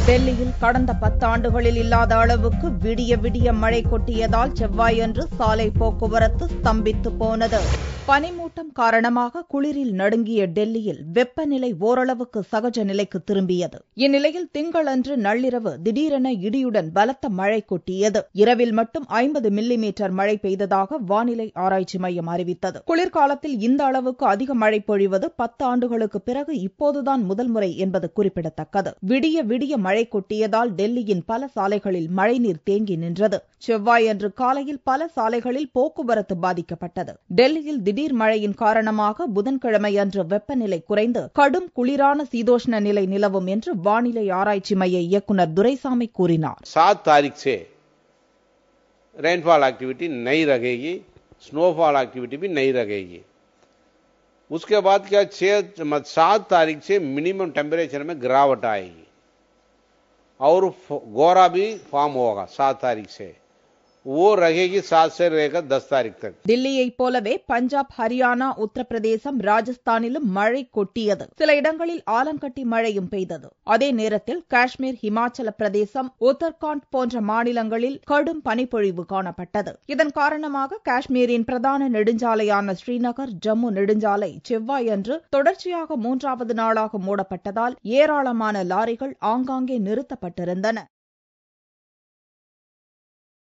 டெல்லியில் கடந்த 10 ஆண்டுகளில் இல்லாத அளவுக்கு விடிய விடிய மழை கொட்டியதால் செவ்வாயன்று சாலை போக்குவரத்து ஸ்தம்பித்து போனது. பனிமூட்டம் காரணமாக குளிரில் நடுங்கிய டெல்லியில் வெப்பநிலை ஓரளவுக்கு சகஜ நிலைக்கு திரும்பியது. இந்நிலையில் திங்களன்று நள்ளிரவு திடீரென இடியுடன் பலத்த மழை கொட்டியது. இரவில் மட்டும் 50 மில்லிமீட்டர் மழை பெய்ததாக வானிலை ஆராய்ச்சி மையம் அறிவித்தது. குளிர்காலத்தில் இந்த அளவுக்கு அதிக மழை பொழிவது 10 ஆண்டுகளுக்கு பிறகு இப்போதுதான் முதல் முறை என்பது குறிப்பிடத்தக்கது. விடிய விடிய மழை கொட்டியதால் டெல்லியின் பல சாலைகளில் மழைநீர் தேங்கி நின்றது. செவ்வாயன்று காலையில் பல சாலைகளில் போக்குவரத்து பாதிக்கப்பட்டது. டெல்லியில் திடீர் மழையின் காரணமாக புதன்கிழமை அன்று வெப்பநிலை குறைந்து கடும் குளிரான சீதோஷ்ண நிலை நிலவும் என்று வானிலை ஆராய்ச்சி மைய இயக்குநர் துரைசாமி கூறினார். 7 तारीख से रेनफॉल एक्टिविटी नहीं रहेगी, स्नोफॉल एक्टिविटी भी नहीं रहेगी. उसके बाद क्या 7 तारीख से मिनिमम टेम्परेचर में गिरावट आएगी और गोरा भी फॉर्म होगा 7 तारीख से. वो रहेगी 7 से लेकर 10 तारीख तक. தில்லியைப் போலவே பஞ்சாப், ஹரியானா, உத்தரப்பிரதேசம், ராஜஸ்தானிலும் மழை கொட்டியது. சில இடங்களில் ஆலங்கட்டி மழையும் பெய்தது. அதே நேரத்தில் காஷ்மீர், ஹிமாச்சல பிரதேசம், உத்தரகாண்ட் போன்ற மாநிலங்களில் கடும் பனிப்பொழிவு காணப்பட்டது. இதன் காரணமாக காஷ்மீரின் பிரதான நெடுஞ்சாலையான ஸ்ரீநகர் ஜம்மு நெடுஞ்சாலை செவ்வாயன்று தொடர்ச்சியாக 3வது நாளாக மூடப்பட்டதால் ஏராளமான லாரிகள் ஆங்காங்கே நிறுத்தப்பட்டிருந்தன.